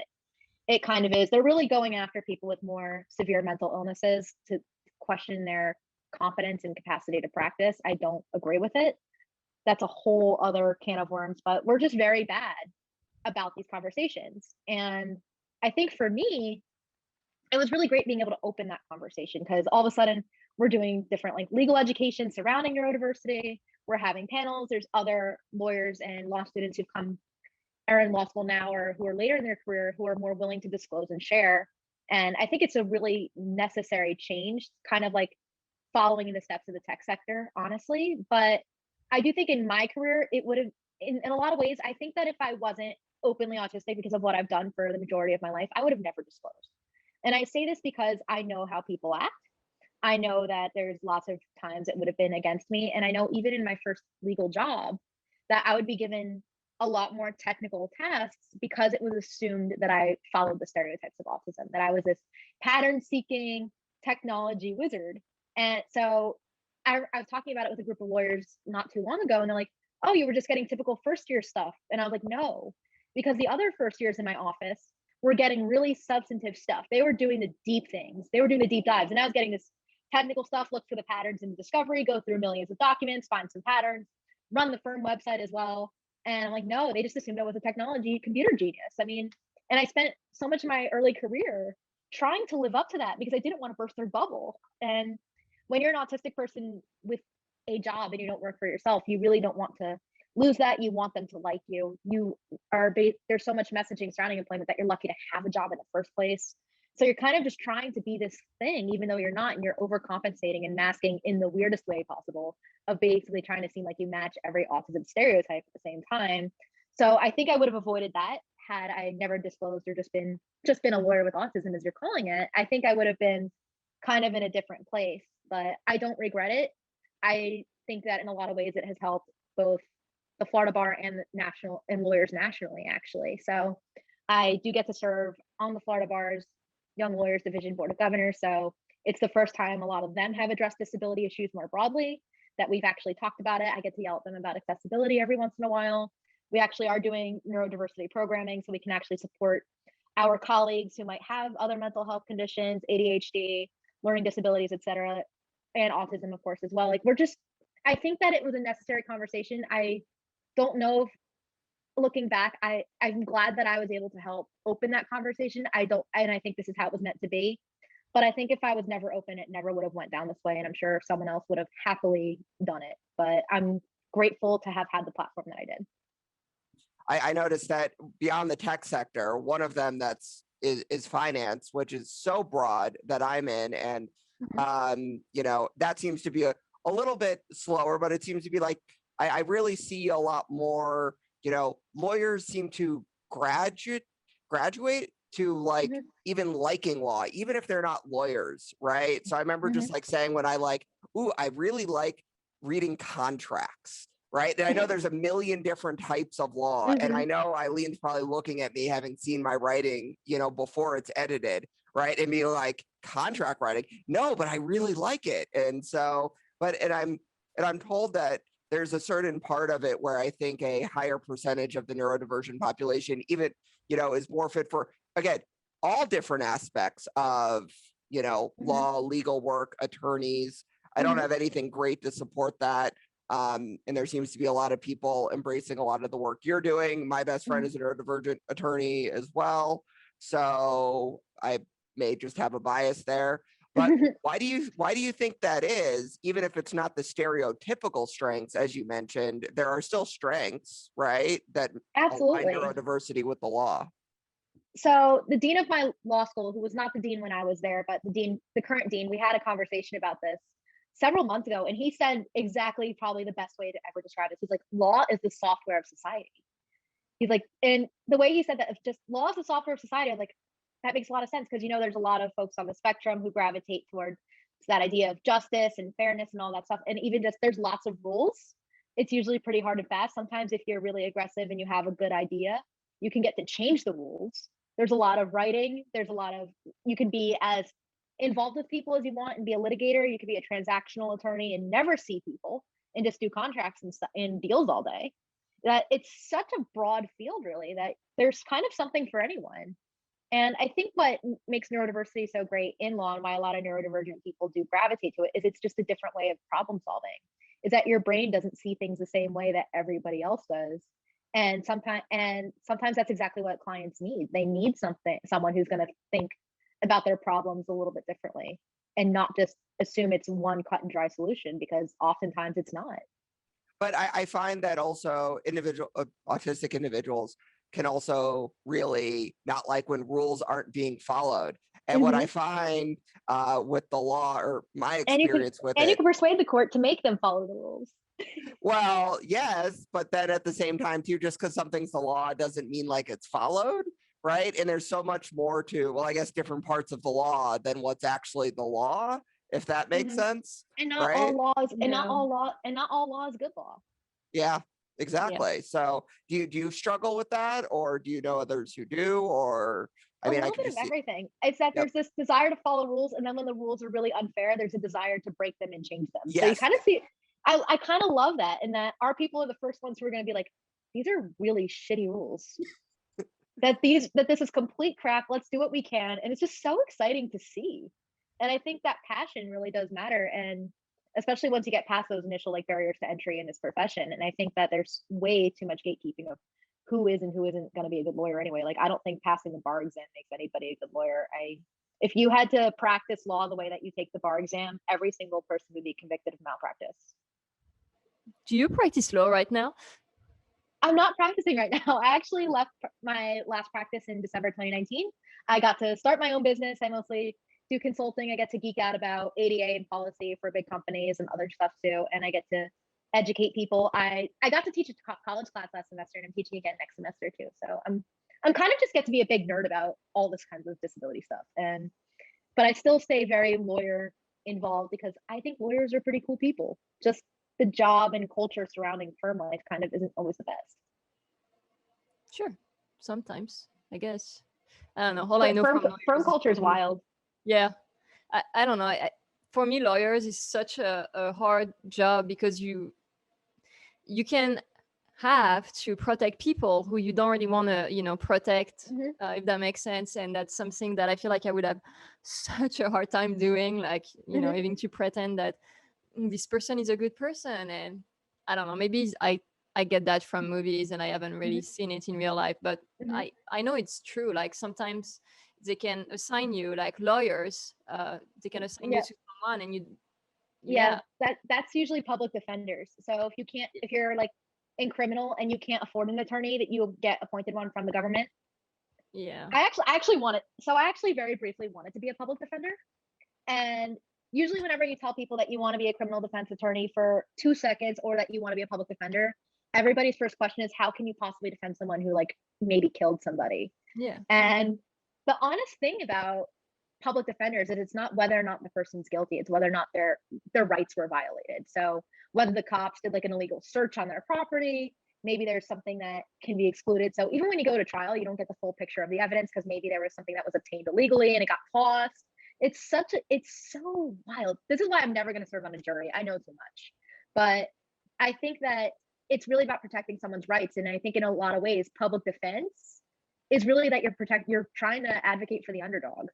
it kind of is. They're really going after people with more severe mental illnesses to question their competence and capacity to practice. I don't agree with it. That's a whole other can of worms, but we're just very bad about these conversations. And I think for me, it was really great being able to open that conversation, because all of a sudden we're doing different like legal education surrounding neurodiversity. We're having panels. There's other lawyers and law students who've come are in law school now or who are later in their career who are more willing to disclose and share. And I think it's a really necessary change, kind of like following in the steps of the tech sector, honestly. But I do think in my career, it would have, in a lot of ways, I think that if I wasn't openly autistic because of what I've done for the majority of my life, I would have never disclosed. And I say this because I know how people act. I know that there's lots of times it would have been against me. And I know even in my first legal job that I would be given a lot more technical tasks because it was assumed that I followed the stereotypes of autism, that I was this pattern seeking technology wizard. And so I was talking about it with a group of lawyers not too long ago, and they're like, oh, you were just getting typical first year stuff. And I was like, no, because the other first years in my office were getting really substantive stuff. They were doing the deep things. They were doing the deep dives. And I was getting this technical stuff, look for the patterns in the discovery, go through millions of documents, find some patterns, run the firm website as well. And I'm like, no, they just assumed I was a technology computer genius. I mean, and I spent so much of my early career trying to live up to that because I didn't want to burst their bubble. And when you're an autistic person with a job and you don't work for yourself, you really don't want to lose that. You want them to like you. You are there's so much messaging surrounding employment that you're lucky to have a job in the first place. So you're kind of just trying to be this thing, even though you're not, and you're overcompensating and masking in the weirdest way possible of basically trying to seem like you match every autism stereotype at the same time. So I think I would have avoided that had I never disclosed or just been a lawyer with autism, as you're calling it. I think I would have been kind of in a different place, but I don't regret it. I think that in a lot of ways it has helped both the Florida bar and the national and lawyers nationally, actually. So I do get to serve on the Florida bar's Young Lawyers Division Board of Governors. So it's the first time a lot of them have addressed disability issues more broadly, that we've actually talked about it. I get to yell at them about accessibility every once in a while. We actually are doing neurodiversity programming so we can actually support our colleagues who might have other mental health conditions, ADHD, learning disabilities, et cetera, and autism, of course, as well. Like I think that it was a necessary conversation. I don't know if, looking back, I'm glad that I was able to help open that conversation. And I think this is how it was meant to be. But I think if I was never open, it never would have went down this way. And I'm sure someone else would have happily done it. But I'm grateful to have had the platform that I did. I noticed that beyond the tech sector, one of them is finance, which is so broad that I'm in. And, that seems to be a little bit slower, but it seems to be like, I really see a lot more, lawyers seem to graduate to like even liking law, even if they're not lawyers, right? So I remember just like saying when I really like reading contracts, right? And I know there's a million different types of law, and I know Eileen's probably looking at me having seen my writing, before it's edited, right? And be like, contract writing? No, but I really like it. And so, and I'm told that there's a certain part of it where I think a higher percentage of the neurodivergent population even, is more fit for, again, all different aspects of, law, legal work, attorneys. I don't have anything great to support that. And there seems to be a lot of people embracing a lot of the work you're doing. My best friend is a neurodivergent attorney as well. So I may just have a bias there. But why do you think that is? Even if it's not the stereotypical strengths, as you mentioned, there are still strengths, right? That align neurodiversity with the law. So the dean of my law school, who was not the dean when I was there, but the current dean, we had a conversation about this several months ago, and he said exactly probably the best way to ever describe it. He's like, law is the software of society. He's like, and the way he said that, if just law is the software of society, I'm like, that makes a lot of sense, because there's a lot of folks on the spectrum who gravitate towards that idea of justice and fairness and all that stuff. And even just there's lots of rules. It's usually pretty hard and fast. Sometimes if you're really aggressive and you have a good idea, you can get to change the rules. There's a lot of writing. You can be as involved with people as you want and be a litigator. You could be a transactional attorney and never see people and just do contracts and deals all day. That it's such a broad field, really, that there's kind of something for anyone. And I think what makes neurodiversity so great in law, and why a lot of neurodivergent people do gravitate to it, is it's just a different way of problem solving. Is that your brain doesn't see things the same way that everybody else does. And sometimes that's exactly what clients need. They need someone who's going to think about their problems a little bit differently and not just assume it's one cut and dry solution, because oftentimes it's not. But I find that also autistic individuals can also really not like when rules aren't being followed. And what I find with the law, or my experience with it, you can persuade the court to make them follow the rules. Well, yes, but then at the same time too, just because something's the law doesn't mean like it's followed, right? And there's so much more to, well, I guess different parts of the law than what's actually the law, if that makes sense. And not right? all laws, and not all law is good law. Yeah, exactly. So do you struggle with that, or do you know others who do? Or I mean, a little bit of everything. It's that there's this desire to follow rules, and then when the rules are really unfair, there's a desire to break them and change them. So you kind of see, I kind of love that, and that our people are the first ones who are going to be like, these are really shitty rules. that this is complete crap. Let's do what we can, and it's just so exciting to see. And I think that passion really does matter, and especially once you get past those initial barriers to entry in this profession. And I think that there's way too much gatekeeping of who is and who isn't going to be a good lawyer anyway. I don't think passing the bar exam makes anybody a good lawyer. If you had to practice law the way that you take the bar exam, every single person would be convicted of malpractice. Do you practice law right now? I'm not practicing right now. I actually left my last practice in December 2019. I got to start my own business. I mostly do consulting. I get to geek out about ADA and policy for big companies and other stuff too. And I get to educate people. I got to teach a college class last semester, and I'm teaching again next semester too. So I'm kind of just get to be a big nerd about all this kinds of disability stuff. But I still stay very lawyer involved because I think lawyers are pretty cool people. Just the job and culture surrounding firm life kind of isn't always the best. Sure. Sometimes, I guess. I don't know. All I know from firm culture is wild. Yeah. I don't know. For me, lawyers is such a hard job because you can have to protect people who you don't really want to, protect, if that makes sense. And that's something that I feel like I would have such a hard time doing, having to pretend that this person is a good person. And I don't know, maybe I get that from movies and I haven't really seen it in real life, but I know it's true. Sometimes they can assign you, lawyers, they can assign you to someone, and that's usually public defenders. So if you're in criminal and you can't afford an attorney, that you'll get appointed one from the government. Yeah. I actually very briefly wanted to be a public defender. And usually whenever you tell people that you want to be a criminal defense attorney for 2 seconds, or that you want to be a public defender, everybody's first question is, how can you possibly defend someone who maybe killed somebody? Yeah. And the honest thing about public defenders is it's not whether or not the person's guilty, it's whether or not their rights were violated. So whether the cops did an illegal search on their property, maybe there's something that can be excluded. So even when you go to trial, you don't get the full picture of the evidence because maybe there was something that was obtained illegally and it got tossed. It's so wild. This is why I'm never going to serve on a jury. I know too much, but I think that it's really about protecting someone's rights. And I think in a lot of ways, public defense is really that you're trying to advocate for the underdog.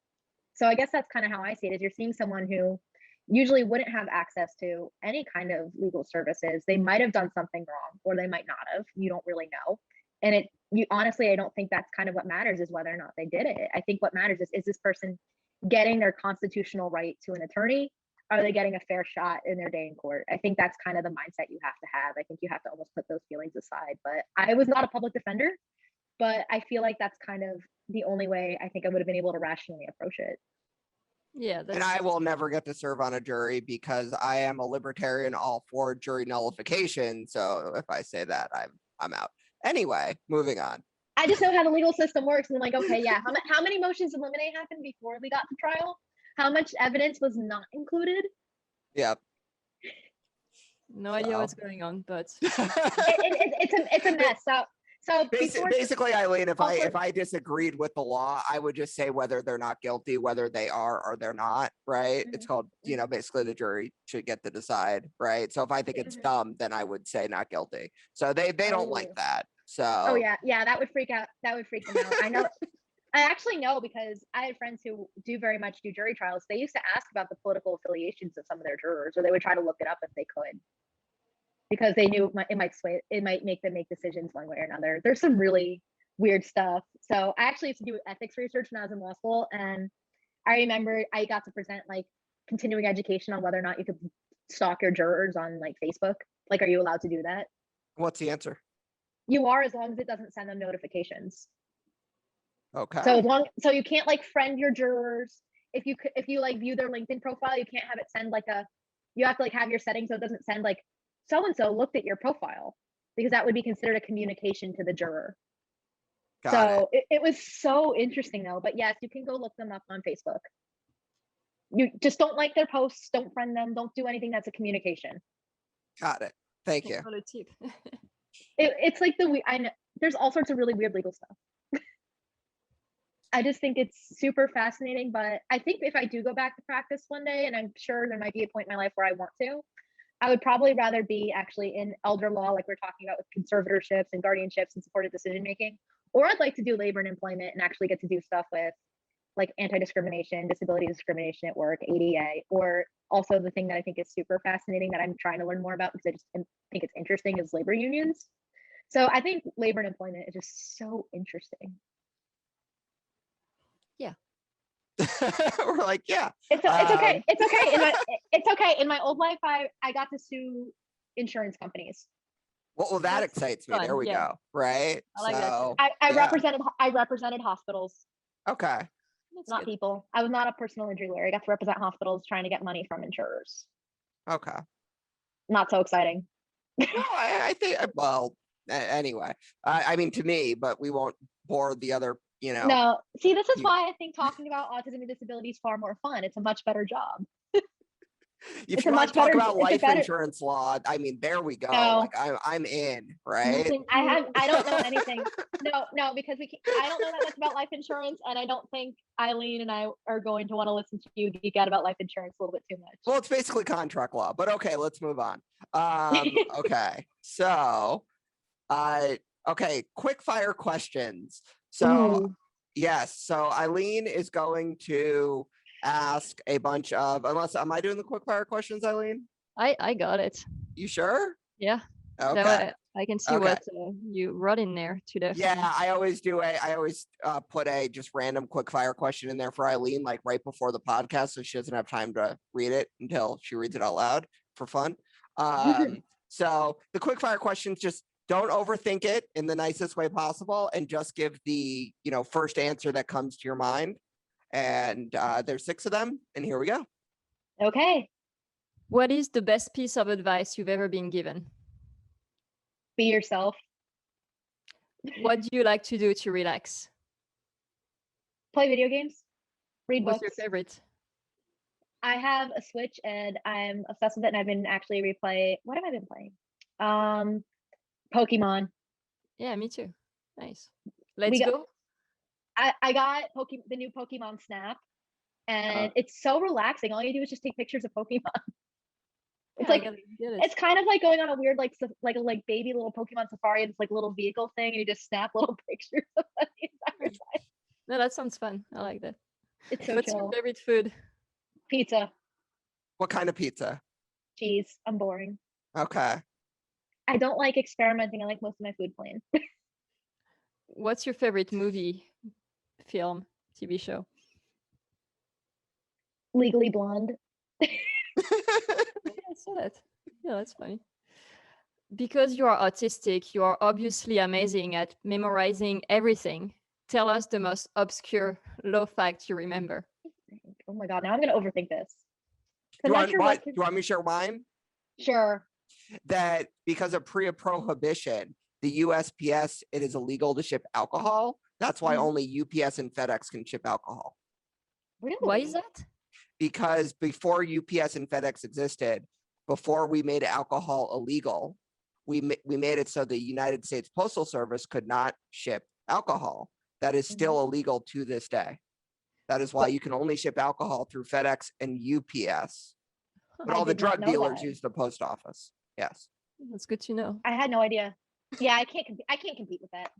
So I guess that's kind of how I see it, is you're seeing someone who usually wouldn't have access to any kind of legal services. They might have done something wrong, or they might not have. You don't really know. And honestly, I don't think that's kind of what matters, is whether or not they did it. I think what matters is this person getting their constitutional right to an attorney? Are they getting a fair shot in their day in court? I think that's kind of the mindset you have to have. I think you have to almost put those feelings aside. But I was not a public defender, but I feel like that's kind of the only way I think I would have been able to rationally approach it. Yeah. And I will never get to serve on a jury because I am a libertarian, all for jury nullification. So if I say that, I'm out. Anyway, moving on. I just know how the legal system works. And I'm okay, yeah. How many motions to eliminate happened before we got to trial? How much evidence was not included? Yep. No idea what's going on, but it's a mess. So before, Basically, Eileen, if also- I disagreed with the law, I would just say whether they're not guilty, whether they are or they're not, right? It's called, basically the jury should get to decide, right? So if I think it's dumb, then I would say not guilty. So they don't like that. So oh yeah, that would freak them out. I know. I actually know because I had friends who do very much do jury trials. They used to ask about the political affiliations of some of their jurors, or they would try to look it up if they could, because they knew it might make them make decisions one way or another. There's some really weird stuff. So I actually used to do ethics research when I was in law school, and I remember I got to present like continuing education on whether or not you could stalk your jurors on like Facebook. Like, are you allowed to do that? what's the answer? You are, as long as it doesn't send them notifications. Okay. So you can't like friend your jurors. If you like view their LinkedIn profile, you can't have it send like you have to like have your settings so it doesn't send like so and so looked at your profile, because that would be considered a communication to the juror. Got it. It was so interesting though. But yes, you can go look them up on Facebook. You just don't like their posts, don't friend them, don't do anything that's a communication. Got it. Thank you. For the tip. It's like I know there's all sorts of really weird legal stuff. I just think it's super fascinating, but I think if I do go back to practice one day, and I'm sure there might be a point in my life where I want to, I would probably rather be actually in elder law, like we're talking about with conservatorships and guardianships and supported decision making, or I'd like to do labor and employment and actually get to do stuff with like anti-discrimination, disability discrimination at work, ADA, or also the thing that I think is super fascinating that I'm trying to learn more about because I just think it's interesting is labor unions. So I think labor and employment is just so interesting. Yeah. We're like, yeah. It's okay. It's okay. It's okay. In my old life, I got to sue insurance companies. Well, that excites me. Fun, There we go. Right. I like that too. I represented hospitals. Okay. That's not good. people. I was not a personal injury lawyer. I got to represent hospitals trying to get money from insurers. Okay. Not so exciting. No, I think, well, anyway, I mean, to me, but we won't bore the other, No, see, this is why I think talking about autism and disability is far more fun. It's a much better job. If you want to talk about life insurance law, I mean, there we go. No. Like I'm in, right? I don't know anything. No, because I don't know that much about life insurance, and I don't think Eileen and I are going to want to listen to you geek out about life insurance a little bit too much. Well, it's basically contract law, but okay, let's move on. Okay, so, okay, quick fire questions. So, yes, so Eileen is going to ask a bunch of, am I doing the quick fire questions, Eileen? I got it. You sure? Yeah. Okay. I can see what you wrote in there today. Yeah, I always put a just random quick fire question in there for Eileen, like right before the podcast, so she doesn't have time to read it until she reads it out loud for fun. So the quick fire questions, just don't overthink it in the nicest way possible, and just give the first answer that comes to your mind. And there's 6 of them, and here we go. Okay. What is the best piece of advice you've ever been given? Be yourself. What do you like to do to relax? Play video games. Read books. What's your favorite? I have a Switch and I'm obsessed with it, and I've been actually what have I been playing? Pokemon. Yeah, me too. Nice. Let's go. I got the new Pokemon Snap, and it's so relaxing. All you do is just take pictures of Pokemon. It's it's kind of like going on a weird like baby little Pokemon safari. It's like a little vehicle thing, and you just snap little pictures of the entire time. No, that sounds fun. I like that. It's so What's chill. your favorite food? Pizza. What kind of pizza? Cheese. I'm boring. Okay. I don't like experimenting. I like most of my food plain. What's your favorite movie, film, TV show? Legally Blonde. I saw that. Yeah, that's funny. Because you are autistic, you are obviously amazing at memorizing everything. Tell us the most obscure low fact you remember. Oh my God, now I'm going to overthink this. Do you want me to share mine? Sure. That because of prohibition, the USPS, it is illegal to ship alcohol. That's why only UPS and FedEx can ship alcohol. Really? Why is that? Because before UPS and FedEx existed, before we made alcohol illegal, we made it so the United States Postal Service could not ship alcohol. That is still illegal to this day. That is why you can only ship alcohol through FedEx and UPS. But all the drug dealers use the post office. Yes. That's good to know. I had no idea. Yeah, I can't compete with that.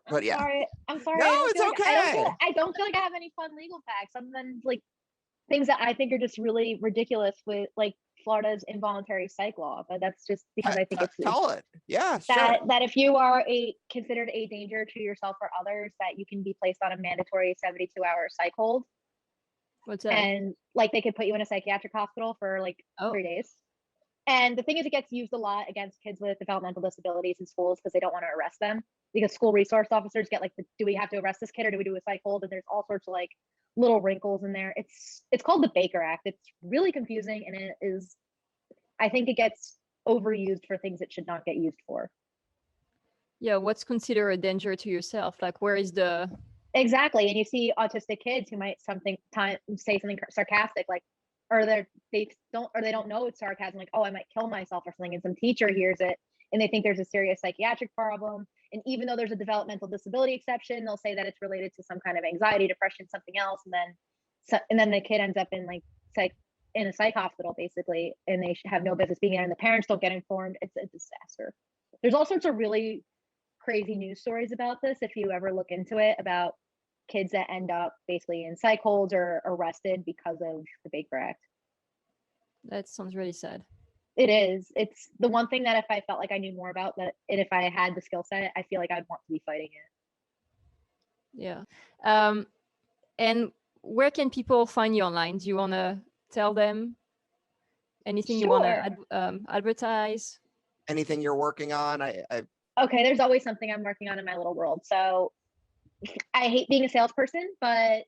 But yeah. I'm sorry. No, it's okay. I don't feel like I have any fun legal facts other than like things that I think are just really ridiculous with like Florida's involuntary psych law. But that's just because I think it's tell it. Yeah, that if you are considered a danger to yourself or others, that you can be placed on a mandatory 72-hour psych hold. What's that? And like they could put you in a psychiatric hospital for like 3 days. And the thing is, it gets used a lot against kids with developmental disabilities in schools because they don't want to arrest them, because school resource officers get like, do we have to arrest this kid or do we do a psych hold? And there's all sorts of like little wrinkles in there. It's called the Baker Act. It's really confusing, and it is, I think it gets overused for things it should not get used for. Yeah, what's considered a danger to yourself? Like, where is the... Exactly. And you see autistic kids who might say something sarcastic, like, or they don't know it's sarcasm, like, oh, I might kill myself or something, and some teacher hears it and they think there's a serious psychiatric problem. And even though there's a developmental disability exception, they'll say that it's related to some kind of anxiety, depression, something else, and then the kid ends up in in a psych hospital basically, and they have no business being there, and the parents don't get informed. It's a disaster. There's all sorts of really crazy news stories about this if you ever look into it, about kids that end up basically in psych holds or arrested because of the Baker Act. That sounds really sad. It is. It's the one thing that if I felt like I knew more about that, and if I had the skill set, I feel like I'd want to be fighting it. Yeah. And where can people find you online? Do you want to tell them anything you want to advertise? Anything you're working on? Okay, there's always something I'm working on in my little world. So I hate being a salesperson, but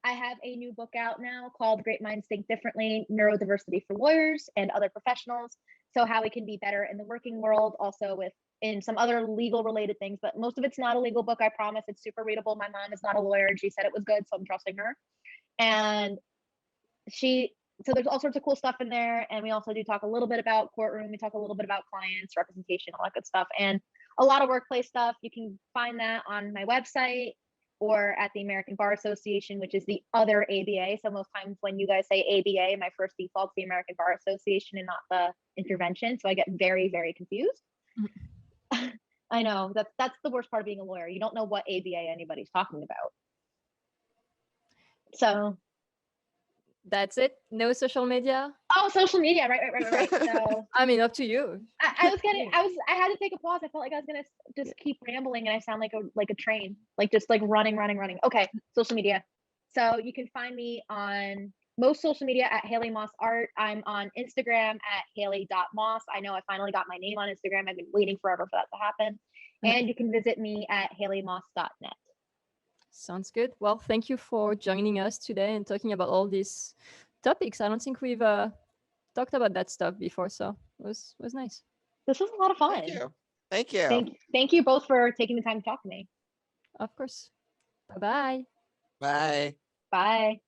I have a new book out now called Great Minds Think Differently, Neuro-diversity for Lawyers and Other Professionals. So how we can be better in the working world, also in some other legal related things, but most of it's not a legal book, I promise. It's super readable. My mom is not a lawyer and she said it was good, so I'm trusting her. And so there's all sorts of cool stuff in there. And we also do talk a little bit about courtroom. We talk a little bit about clients, representation, all that good stuff, and a lot of workplace stuff. You can find that on my website or at the American Bar Association, which is the other ABA. So most times when you guys say ABA, my first default's the American Bar Association and not the intervention. So I get very, very confused. I know that's the worst part of being a lawyer. You don't know what ABA anybody's talking about. So that's it. No social media. Oh, social media, right. So I mean, up to you. I had to take a pause. I felt like I was gonna just keep rambling, and I sound like a train, like just like running. Okay, social media. So you can find me on most social media at Haley Moss Art. I'm on Instagram at Haley.Moss. I know I finally got my name on Instagram. I've been waiting forever for that to happen. And you can visit me at HaleyMoss.net. Sounds good. Well, thank you for joining us today and talking about all these topics. I don't think we've talked about that stuff before, so it was nice. This was a lot of fun. Thank you. Thank you both for taking the time to talk to me. Of course. Bye-bye. Bye. Bye.